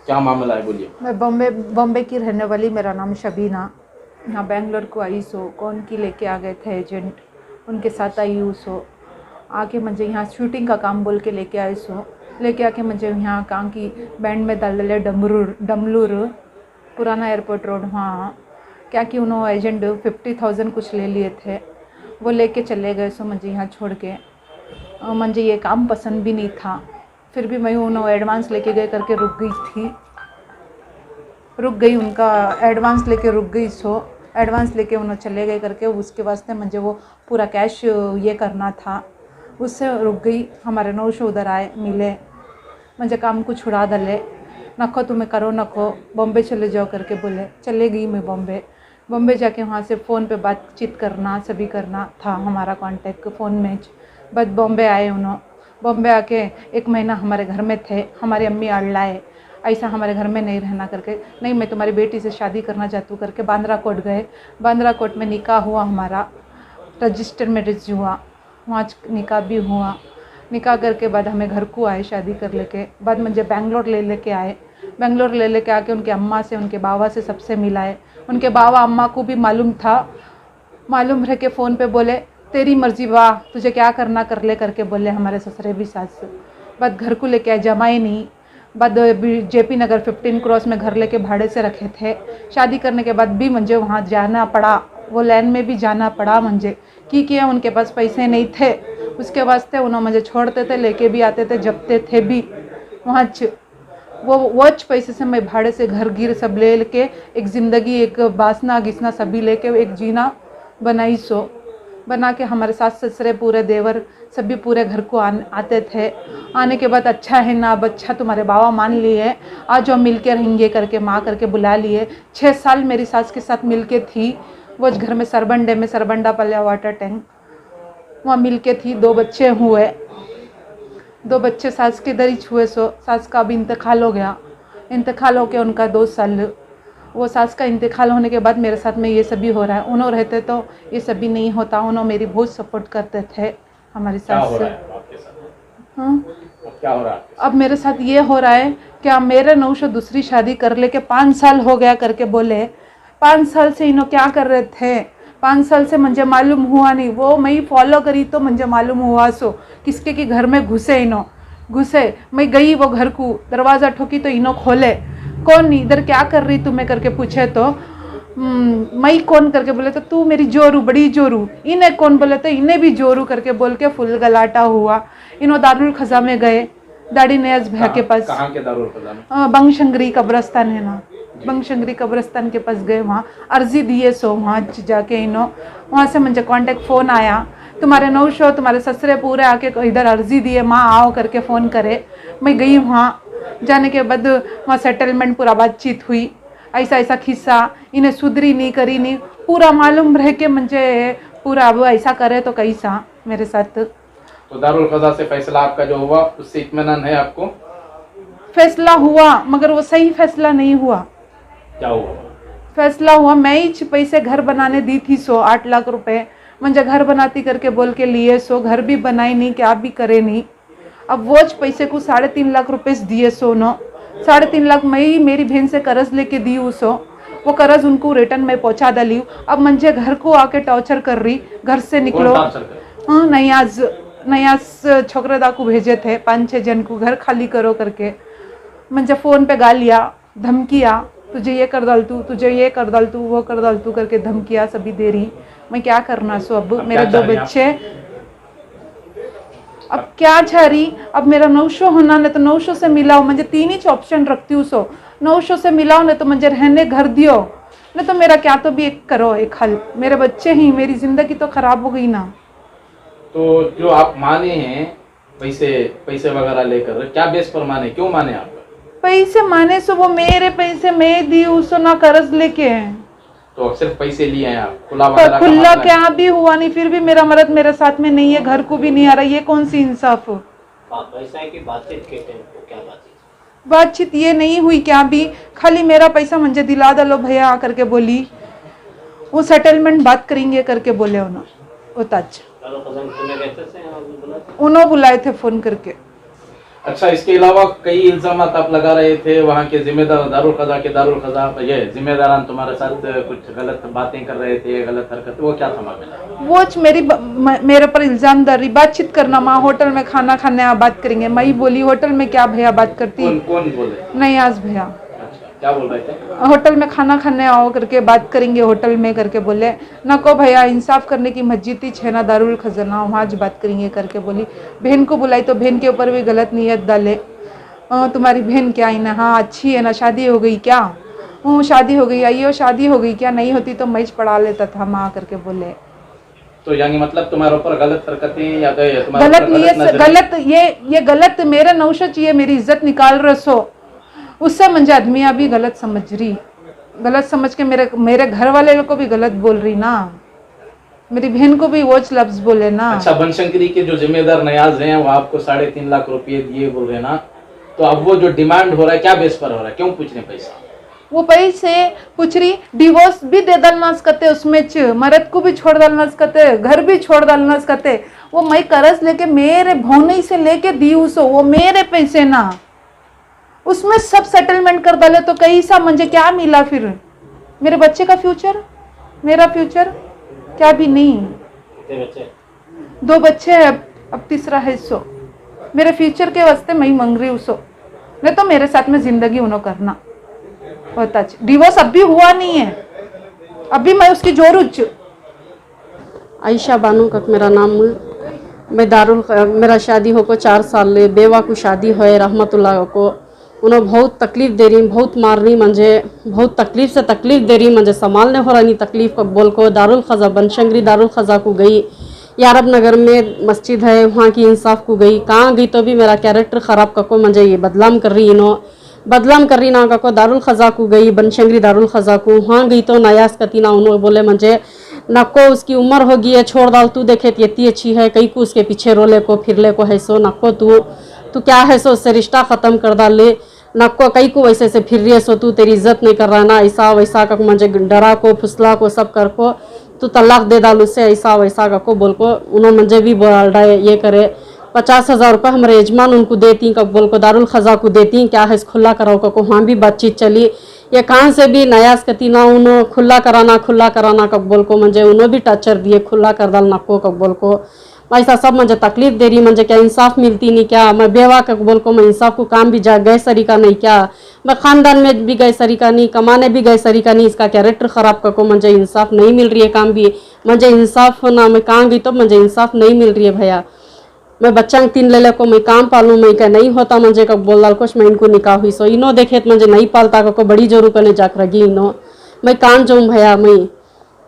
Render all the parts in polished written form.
क्या मामला है, बोलिए। मैं बॉम्बे की रहने वाली, मेरा नाम शबीना। यहाँ बेंगलोर को आई सो कौन की लेके आ गए थे एजेंट, उनके साथ आई हूँ। सो आके मुझे यहाँ शूटिंग का काम बोल के लेके आए। सो लेके आके मुझे यहाँ कहाँ की बैंड में डाल डले डमलूर पुराना एयरपोर्ट रोड, वहाँ क्या कि उन्होंने एजेंट 50,000 कुछ ले लिए थे, वो लेके चले गए। सो मुझे यहाँ छोड़ के मुझे ये काम पसंद भी नहीं था, फिर भी मैं उन्होंने एडवांस लेके गए करके रुक गई उनका एडवांस लेके रुक गई। सो एडवांस लेके उन्होंने चले गए करके उसके वास्ते मुझे वो पूरा कैश ये करना था, उससे रुक गई। हमारे 900 उधर आए मिले, मुझे काम को छुड़ा दले, नखो तुम्हें करो नखो, बॉम्बे चले जाओ करके बोले। चले गई मैं बॉम्बे जाके वहाँ से फ़ोन पे बातचीत करना सभी करना था, हमारा कांटेक्ट फ़ोन में। बस बॉम्बे आए उन्होंने, बॉम्बे आके 1 महीना हमारे घर में थे। हमारी अम्मी अड़लाए, ऐसा हमारे घर में नहीं रहना करके, नहीं मैं तुम्हारी बेटी से शादी करना चाहती हूँ करके बांद्रा कोट गए। बांद्रा कोट में निकाह हुआ, हमारा रजिस्टर मैरिज हुआ, वहाँ निकाह भी हुआ। निकाह करके बाद हमें घर को आए शादी कर लेके, बाद मुझे बेंगलोर लेके आए। बेंगलोर लेके आके उनके अम्मा से उनके बाबा से सबसे मिलाए। उनके बाबा अम्मा को भी मालूम रह के फ़ोन पे बोले तेरी मर्जी, वाह तुझे क्या करना कर ले करके बोले हमारे ससुरे भी सास। बाद घर को लेके आए, जमाई नहीं। बाद JP नगर 15 क्रॉस में घर लेके भाड़े से रखे थे। शादी करने के बाद भी मुझे वहाँ जाना पड़ा, वो लैंड में भी जाना पड़ा मुझे, क्योंकि उनके पास पैसे नहीं थे, उसके वास्ते उन्होंने मुझे छोड़ते थे, लेके भी आते थे, जपते थे भी वहाँ। वो पैसे से मैं भाड़े से घर गिर सब ले के एक ज़िंदगी, एक बासना घिसना सभी लेके एक जीना बनाई। सो बना के हमारे सास ससुरे पूरे देवर सभी पूरे घर को आते थे। आने के बाद अच्छा है ना, अब अच्छा तुम्हारे बाबा मान लिए, आज हम मिल के रहेंगे करके माँ करके बुला लिए। 6 साल मेरी सास के साथ मिल के थी, वो घर में सरबंडा पलिया वाटर टैंक, वहाँ मिल के थी। 2 बच्चे हुए, 2 बच्चे सास के दर ही हुए। सो सास का अब इंतकाल हो गया, इंतकाल हो के उनका 2 साल, वो सास का इंतकाल होने के बाद मेरे साथ में ये सभी हो रहा है। उन्होंने रहते तो ये सभी नहीं होता, उन्होंने मेरी बहुत सपोर्ट करते थे हमारी सास से। हाँ क्या हो रहा है? अब मेरे साथ ये हो रहा है क्या, मेरे 900 दूसरी शादी कर लेके 5 साल हो गया करके बोले। 5 साल से इन्हों क्या कर रहे थे, 5 साल से मुझे मालूम हुआ नहीं, वो मैं फॉलो करी तो मुझे मालूम हुआ। सो किसके की घर में घुसे, मैं गई वो घर को, दरवाज़ा ठोकी तो इन्हों खोले, कौन इधर क्या कर रही तुम्हें करके पूछे तो मैं कौन करके बोले तो तू मेरी जोरू, बड़ी जोरू। इन्हें कौन बोले तो इन्हें भी जोरू करके बोल के फुल गलाटा हुआ। इन्हों दारुल खजा में गए, दाड़ी नयाज भैया के पास। कहाँ के दारुल खजा में? बंगशंगरी कब्रस्तान है ना, बंगशंगरी कब्रस्तान के पास गए, वहाँ अर्जी दिए। सो वहाँ जाके इन्हों, वहाँ से मुझे कांटेक्ट फ़ोन आया, तुम्हारे 900 तुम्हारे ससुरे पूरे आके इधर अर्जी दिए, माँ आओ करके फ़ोन करे। मैं गई वहाँ, जाने के बाद वहाँ सेटलमेंट पूरा बातचीत हुई, ऐसा खिस्सा, इन्हें सुधरी नहीं करी नहीं, पूरा मालूम रह के मुझे पूरा अब ऐसा करे तो कैसा मेरे साथ। तो दारुल क़ज़ा से फैसला आपका जो हुआ उससे इत्मीनान है आपको? फैसला हुआ मगर वो सही फैसला नहीं हुआ। क्या हुआ? फैसला हुआ, मैं ही पैसे घर बनाने दी थी। 8 लाख रुपए मुझे घर बनाती करके बोल के लिए। घर भी बनाई नहीं, क्या भी करे नहीं। अब वो पैसे को 3.5 लाख रुपए दिए। 3.5 लाख मैं ही मेरी बहन से कर्ज लेके दी हूँ। वो कर्ज उनको रिटर्न में पहुँचा डाली। अब मुझे घर को आके टॉर्चर कर रही, घर से निकलो। हाँ, नयाज छोकरेदा को भेजे थे 5-6 जन को, घर खाली करो करके। मुझे फ़ोन पे गालिया धमकिया, तुझे ये कर डाल तू, तुझे ये कर डाल तू, वो कर डाल तू करके धमकिया सभी दे रही। मैं क्या करना। अब मेरे 2 बच्चे, अब क्या चाह रही, अब मेरा 900 होना, नहीं तो 900 से मिलाओ। मुझे 3 ही ऑप्शन रखती हूँ। 900 से मिलाओ, नहीं तो मुझे रहने घर दियो, नहीं तो मेरा क्या तो भी एक करो, एक हल। मेरे बच्चे ही, मेरी जिंदगी तो खराब हो गई ना। तो जो आप माने हैं पैसे वगैरह लेकर, क्या बेस पर माने, क्यों माने आप? पैसे माने सो वो मेरे पैसे मैं दी, उसो ना कर्ज लेके। तो सिर्फ पैसे लिए हैं आप? खुला क्या भी हुआ नहीं, फिर भी मेरा मर्द मेरे साथ में नहीं है, घर को भी नहीं आ रहा। ये कौन सी इंसाफ? पैसा की बातचीत क्या बातचीत ये नहीं हुई, क्या भी खाली मेरा पैसा मुझे दिला दलो भैया आकर के बोली, वो सेटलमेंट बात करेंगे करके बोले उन्होंने। उन्होंने बुलाए थे फ़ोन करके। अच्छा, इसके अलावा कई इल्जाम आप लगा रहे थे, वहाँ के जिम्मेदार दारुल खजा ये जिम्मेदारान तुम्हारे साथ कुछ गलत बातें कर रहे थे, गलत हरकत, वो क्या था मामला? वो मेरे पर इल्जामदारी, बातचीत करना, माँ होटल में खाना खाने आप बात करेंगे। मैं ही बोली होटल में क्या भैया बात करती? कौन बोले? नहीं आज भैया अच्छा, क्या बोल रहे थे? होटल में खाना खाने आओ करके बात करेंगे होटल में करके बोले। ना को भैया इंसाफ करने की मस्जिद ही छे ना दारुल खजाना, वहाँ आज बात करेंगे करके बोली। बहन को बुलाई तो बहन के ऊपर भी गलत नीयत डाले। तुम्हारी बहन क्या है ना, हाँ अच्छी है ना, शादी हो गई क्या? शादी हो गई, आइयो शादी हो गई क्या? नहीं होती तो मैच पढ़ा लेता था माँ करके बोले। तो यानी मतलब तुम्हारे ऊपर गलत हरकतें या गलत नीयत, गलत ये गलत मेरे नौशा चाहिए, मेरी इज्जत निकाल रहे सो उससे मुझे आदमियाँ भी गलत समझ रही, गलत समझ के मेरे घर वाले को भी गलत बोल रही ना, मेरी बहन को भी वो लफ्ज बोले ना। अच्छा, बनशंकरी के जो जिम्मेदार नयाज हैं वो आपको 3.5 लाख रुपए दिए बोल रहे ना, तो अब वो जो डिमांड हो रहा है क्या बेस पर हो रहा है, क्यों पूछ रहे पैसा? वो पैसे पूछ रही, डिवोर्स भी दे डालना सकते, उसमें मर्द को भी छोड़ डालना सकते, घर भी छोड़ डालना सकते। वो मैं कर्ज लेके मेरे भौनी से लेके दी उसो, वो मेरे पैसे ना, उसमें सब सेटलमेंट कर डाले तो कैसा मुझे क्या मिला फिर? मेरे बच्चे का फ्यूचर, मेरा फ्यूचर क्या भी नहीं। कितने बच्चे? 2 बच्चे हैं, अब तीसरा है सो। मेरे फ्यूचर के वास्ते मैं मांग रही हूँ सो, नहीं तो मेरे साथ में जिंदगी उन्होंने करना होता। डिवोर्स अब भी हुआ नहीं है, अभी मैं उसकी जोरुच। आयशा बानो का मेरा नाम। मैं मेरा शादी होकर 4 साल ले, बेवा को शादी है रहमतुल्लाह को। उन्हें बहुत तकलीफ दे रही, बहुत मार रही, मुझे बहुत तकलीफ से तकलीफ दे रही, मुझे संभालने हो रहा नहीं तकलीफ को बोल को। दारुल खजा बनशंकरी दारुल खजा को गई, यारब नगर में मस्जिद है वहाँ की इंसाफ को गई, कहाँ गई तो भी मेरा कैरेक्टर ख़राब को मुझे ये बदलाम कर रही, इन्हों बदलाम कर रही ना को। दारुल खजा को गई, बनशंकरी दारुल खजा को, वहाँ गई तो नयास कती ना, उन्होंने बोले मुझे नको उसकी उम्र होगी है, छोड़ डाल, तू देखे इतनी अच्छी है, कई को उसके पीछे रोले को फिरले को है सो, नको तू क्या है सो, उससे रिश्ता ख़त्म कर डाले, नको कई को वैसे से फिर रही है सो, तू तेरी इज्जत नहीं कर रहा ना, ऐसा वैसा का मुझे डरा को फुसला को सब कर को, तू तलाक दे डाल उससे, ऐसा वैसा का को बोल को। उन्होंने मुझे भी बोल रहा है ये करे। 50,000 रुपये हमारे यजमान उनको देती कब बोल को, दारुल खजा को देती, क्या है खुला कराओ को, वहाँ भी बातचीत चली। ये कहाँ से भी नयास कती ना, उन्होंने खुला कराना कब बोल को, मुझे उन्होंने भी टचर दिए, खुला कर डाल नको कब बोल को। ऐसा सब मुझे तकलीफ दे रही, मुझे क्या इंसाफ मिलती नहीं क्या? मैं बेवा का बोल को मैं इंसाफ को काम भी जा गए सरीका नहीं क्या? मैं ख़ानदान में भी गए सरीका नहीं, कमाने भी गए सरीका नहीं, इसका कैरेक्टर ख़राब का को मुझे इंसाफ नहीं मिल रही है, काम भी मुझे इंसाफ होना, मैं कहाँ गई तो मुझे इंसाफ नहीं मिल रही है भैया। मैं बच्चा 3 ले को मैं काम पालूँ, मैं क्या नहीं होता मुझे कब बोल डाल कुछ, मैं इनको निकाह हुई सो, इनो देखे तो मुझे नहीं पालता को बड़ी जोरू करने जाकर रगी इनो, मैं कान जाऊँ भैया। मैं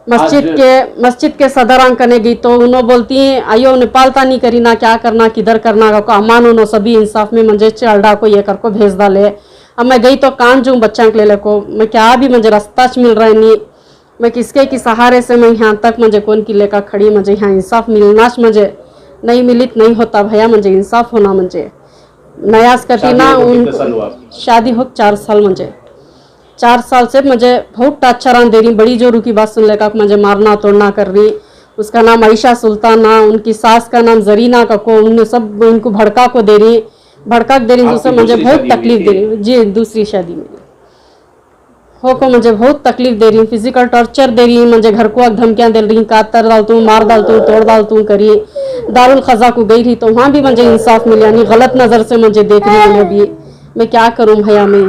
मस्जिद के सदर आंकने गई तो उन्होंने बोलती हैं आयो उन्हें पालता नहीं करी ना, क्या करना किधर करना को, अमान उन्होंने सभी इंसाफ में मुझे चलडा को ये कर को भेज डाले। अब मैं गई तो कान जाऊँ बच्चा के ले को, मैं क्या भी मुझे रास्ता मिल रहा है नहीं, मैं किसके की सहारे से मैं यहाँ तक मुझे कौन की लेकर खड़ी, मुझे यहाँ इंसाफ मिलना मुझे नहीं मिली नहीं होता भैया, मुझे इंसाफ होना। मुझे नयास करती ना उन शादी हो 4 साल, मुझे 4 साल से मुझे बहुत टॉर्चर दे रही, बड़ी जोरू की बात सुन लेकर मुझे मारना तोड़ना कर रही। उसका नाम आयशा सुल्ताना, उनकी सास का नाम जरीना का को, उन्हें सब उनको भड़का को दे रही, उससे मुझे बहुत तकलीफ दे रही। जी दूसरी शादी में हो को मुझे बहुत तकलीफ दे रही, फिजिकल टॉर्चर दे रही, मुझे घर को धमकियाँ दे रही, कातर डालतूँ, मार डालतूँ, तोड़ डालतूँ करी। दारुल खजा को गई थी तो वहाँ भी मुझे इंसाफ मिला नहीं, गलत नज़र से मुझे देख रही है भी, मैं क्या करूँ भैया। मैं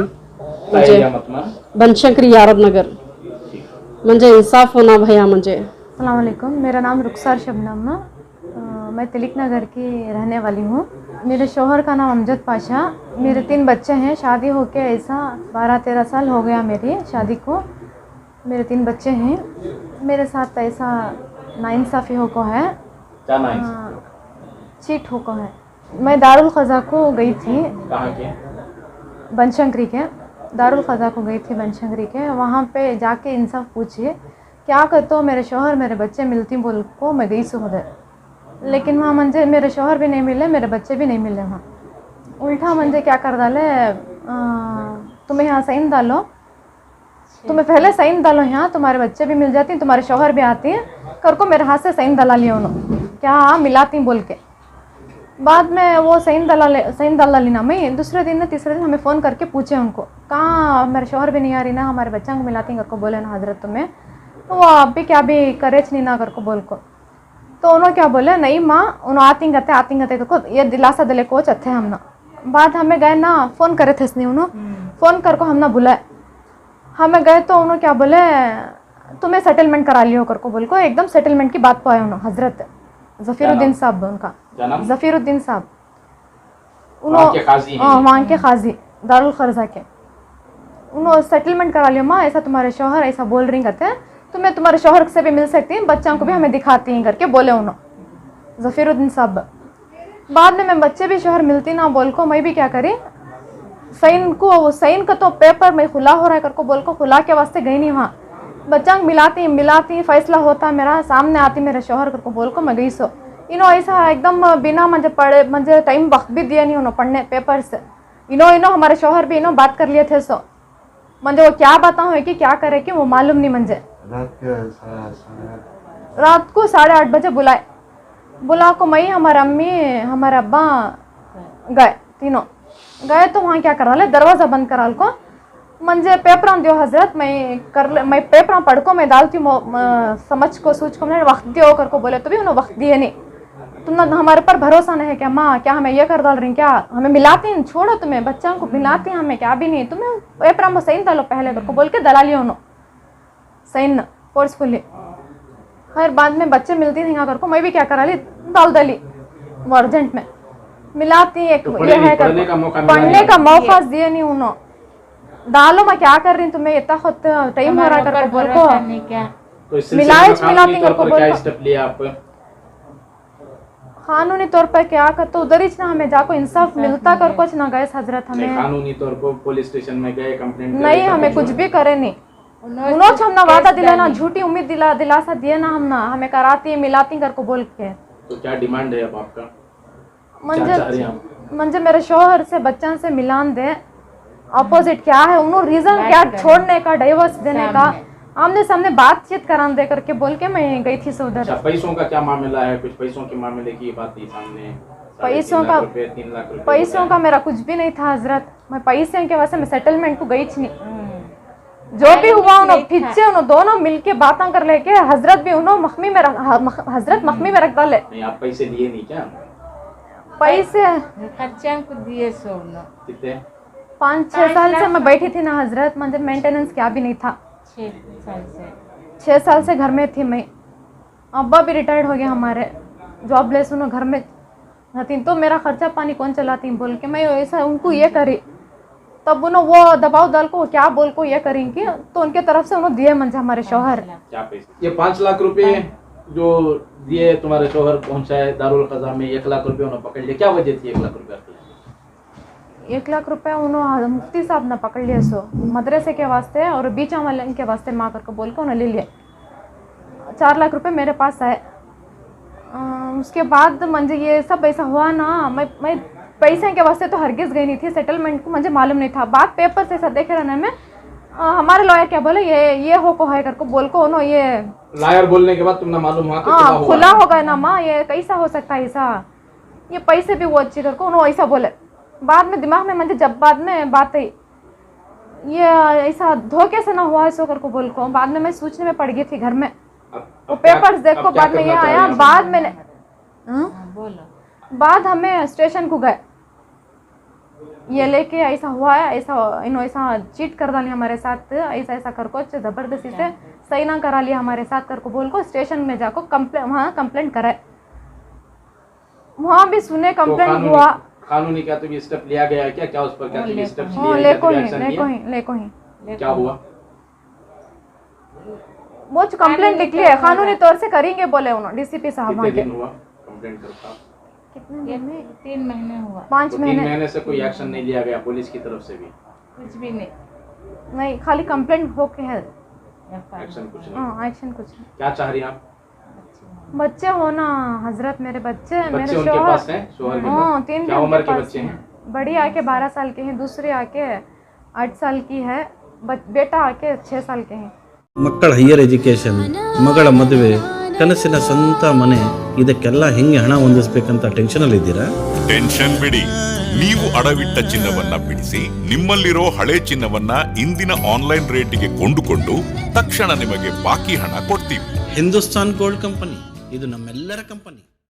मुझे बनशंकरी यारब नगर, मुझे इंसाफ होना भैया मुझे। अस्सलाम वालेकुम, मेरा नाम रुखसार शबनम, मैं तिलक नगर की रहने वाली हूँ। मेरे शोहर का नाम अमजद पाशा, मेरे 3 बच्चे हैं, शादी होके ऐसा 12-13 साल हो गया मेरी शादी को। मेरे 3 बच्चे हैं, मेरे साथ ऐसा नाइंसाफ़ी हो को है, चीट हो को है। मैं दारुल खजा को गई थी, बनशंकरी के दारुल खजा को गई थी बनशंकरी के, वहाँ पे जाके इंसाफ पूछिए क्या कहते हो, मेरे शोहर मेरे बच्चे मिलती बोल को मैं गई सो उधर, लेकिन वहाँ मुझे मेरे शोहर भी नहीं मिले, मेरे बच्चे भी नहीं मिले। वहाँ उल्टा मुझे क्या कर डाले, तुम्हें यहाँ साइन डालो, तुम्हें पहले साइन डालो, यहाँ तुम्हारे बच्चे भी मिल जाती, तुम्हारे शोहर भी आती हैं, कर को मेरे हाथ से साइन डाला लिया उन्होंने, क्या मिलाती बोल के। बाद में वो सईन दलाली नाम है, दूसरे दिन तीसरे दिन हमें फ़ोन करके पूछे उनको, कहाँ मेरे शोहर भी नहीं आ रही ना, हमारे बच्चों को मिलाती कर को बोले ना हजरत तुम्हें, तो वो आप भी क्या भी करेच नहीं ना कर को बोल को, तो उन्होंने क्या बोले नहीं माँ उन्होंने आती गते को ये दिलासा दिले कोच अच्छे हम ना। बाद हमें गए ना फ़ोन करे थे इसने उन्होंने फ़ोन कर को हम ना बुलाए, हमें गए तो उन्होंने क्या बोले तुम्हें सेटलमेंट करा लियो कर को बोल को, एकदम सेटलमेंट की बात पाए उन्होंने हजरत ज़फ़ीरुद्दीन साहब उनका ज़फ़ीरुद्दीन साहब वहाँ के काजी हैं। वहाँ के काजी दारुल खर्जा के, उन्होंने सेटलमेंट करा लियो माँ, ऐसा तुम्हारे शौहर ऐसा बोल रही कहते हैं, तुम्हें तुम्हारे शौहर से भी मिल सकती हैं, बच्चों को भी हमें दिखाती हैं करके बोले उन्होंने ज़फ़ीरुद्दीन साहब। बाद में मैं बच्चे भी शौहर मिलती ना बोल को, मैं भी क्या करी सईन का तो पेपर मैं खुला हो रहा है करको बोल को, खुला के वास्ते गई नहीं वहाँ, बच्चा मिलाती फैसला होता मेरा सामने आती मेरे शौहर करको बोल को मैं गई सो, इनो ऐसा एकदम बिना मुझे पढ़े मुझे टाइम वक्त भी दिया नहीं उन्होंने पढ़ने पेपर से, इनो हमारे शौहर भी इनो बात कर लिए थे सो, मुझे वो क्या बताऊँ कि क्या करे कि वो मालूम नहीं मुझे। रात को 8:30 बजे बुला को मैं हमारे अम्मी हमारे अब्बा गए, तीनों गए तो वहाँ क्या करा ले दरवाज़ा बंद करा को, मुझे पेपर दियो हजरत मैं पेपर पढ़ को मैं डालती हूँ समझ को सूझ को, मैंने वक्त दियो कर को बोले तो भी उन्होंने वक्त दिए नहीं, तुम हमारे पर भरोसा नहीं है क्या माँ, क्या हमें ये कर डाल रही क्या, हमें मिलाती हैं छोड़ो तुम्हें बच्चों को मिलाती हैं हमें क्या भी नहीं, तुम्हें पेपर में सही डालो पहले कर को बोल के दला लियो उन्होंने सही फोर्सफुली। खैर बाद में बच्चे मिलती थी कर को, मैं भी क्या करा ली डाल दली वो अर्जेंट में मिलाती एक तो ये है पढ़ने का मौका मिला पढ़ने का मौका दिए नहीं उन्होंने, डालो मैं क्या कर रही हूँ तुम्हें इतना खुद टाइम हो रहा है कर को बोल को, तो इस सिलसिले में कानूनी तौर पर क्या स्टेप लिया आप? कानूनी तौर पर क्या कर तो उधर ही ना हमें जाको इंसाफ मिलता कर कुछ ना गए हजरत, हमें कानूनी तौर पर पुलिस स्टेशन में गए कंप्लेंट नहीं हमें कुछ भी करे नहीं, उन्होंने हमने वादा दिला ना झूठी उम्मीद दिलासा दिए ना हम ना हमें कराती मिलाती कर को बोल के। तो क्या डिमांड है अब आपका, क्या चाह रहे हैं आप? मुझे मेरे शौहर से बच्चों से मिलान दे, अपोजिट क्या है उन्होंने रीजन क्या छोड़ने का डाइवर्स देने का, आमने सामने बातचीत करान दे करके बोल के मैं गई थी उधर। पैसों का क्या मामला है, कुछ पैसों के मामले की बात थी सामने? पैसों का 3 लाख रुपए पैसों का मेरा कुछ भी नहीं था हजरत, मैं पैसे के वजह से मैं सेटलमेंट को गई थी नहीं, जो भी हुआ उन्होंने पीछे उन्होंने दोनों मिलके बातें कर लेके हजरत भी उन्होंने हजरत मखमी में रख डाले। नहीं आप पैसे लिए नहीं क्या? पैसे खर्चा को दिए सोना कितने? 5-6 साल से मैं बैठी थी ना हजरत, मुझे मेंटेनेंस क्या भी नहीं था, 6 साल से 6 साल से घर में थी मैं, अब्बा भी रिटायर्ड हो गया हमारे जॉबलेस, उन्होंने घर में रहती तो मेरा खर्चा पानी कौन चलाती बोल के मैं ऐसा उनको ये करी, तब उन्होंने वो दबाव डाल को क्या बोल को ये करेंगी तो उनके तरफ से उन्होंने दिए मुझे हमारे शौहर। क्या पैसे? ये 5 लाख रुपए जो दिए तुम्हारे शौहर पहुंचाए दारुल क़ज़ा में, 1 लाख रुपए उन्होंने पकड़ लिया, क्या वजह थी 1 लाख रुपए? 1 लाख रुपए उन्होंने मुफ्ती साहब ने पकड़ लिया सो मदरसे के वास्ते और बीचा वाले के वास्ते माँ करके बोल के उन्होंने ले लिए, 4 लाख रुपए मेरे पास आए। उसके बाद मुझे ये सब ऐसा हुआ ना, मैं पैसे के वास्ते तो हरगिज़ गई नहीं थी, सेटलमेंट को मुझे मालूम नहीं था, बात पेपर से ऐसा देखे रहने में हमारे लॉयर क्या बोले ये हो को है करके बोल को उन्होंने ये लॉयर बोलने के बाद तुमने मालूम हुआ कि खुला हो गया ना माँ, ये कैसा हो सकता है ऐसा, ये पैसे भी वो अच्छी करके उन्होंने ऐसा बोले। बाद में दिमाग में मुझे जब बाद में बात आई ये ऐसा धोखे से ना हुआ है सो करके बोल को, बाद में मैं सोचने में पड़ गई थी घर में, वो पेपर्स देखो बाद में ये आया, बाद में बाद हमें स्टेशन को गए ये लेके ऐसा हुआ है, ऐसा चीट कर डाली हमारे साथ, ऐसा ऐसा कर को जबरदस्ती से सही ना करा लिया हमारे साथ कर को बोल को स्टेशन में जाको वहाँ कंप्लेंट कराए, वहाँ भी सुने कंप्लेंट हुआ। कानूनी क्या तो स्टेप लिया गया है क्या उस पर क्या स्टेप्स लेको ही क्या हुआ? वो कंप्लेंट लिख लिया कानूनी तौर से करेंगे बोले उन्होंने डीसीपी साहब। कितने दिन हुआ कंप्लेंट करता? कितने 3 महीने हुआ, 5 3 महीने महीने से कोई एक्शन नहीं लिया गया पुलिस की तरफ से भी? कुछ भी नहीं, खाली कंप्लेंट हो के है, एक्शन कुछ नहीं। एक्शन कुछ नहीं। क्या चाह रही हैं आप? बच्चे हो ना हजरत, मेरे बच्चे मेरे उनके पास हैं शौहर के पास? 3 क्या उम्र के बच्चे हैं? बड़ी आके 12 साल के हैं, दूसरी आके 8 साल की है, बेटा आके 6 साल के हैं। ಮಕ್ಕಳ ಹೈಯರ್ ಎಜುಕೇಷನ್, ಮಗಳ ಮದುವೆ, ಕನಸಿನ ಸ್ವಂತ ಮನೆ, ಇದಕ್ಕೆಲ್ಲ ಹೆಂಗೆ ಹಣ ಹೊಂದಿಸ್ಬೇಕಂತ ಟೆನ್ಷನಲ್ಲಿ ಇದ್ದೀರಾ? ಟೆನ್ಷನ್ ಬಿಡಿ, ನೀವು ಅಡವಿಟ್ಟ ಚಿನ್ನವನ್ನ ಬಿಡಿಸಿ ನಿಮ್ಮಲ್ಲಿರೋ ಹಳೆ ಚಿನ್ನವನ್ನ ಇಂದಿನ ಆನ್ಲೈನ್ ರೇಟಿಗೆ ಕೊಂಡುಕೊಂಡು ತಕ್ಷಣ ನಿಮಗೆ ಬಾಕಿ ಹಣ ಕೊಡ್ತೀವಿ. ಹಿಂದೂಸ್ತಾನ್ ಗೋಲ್ಡ್ ಕಂಪನಿ, ಇದು ನಮ್ಮೆಲ್ಲರ ಕಂಪನಿ.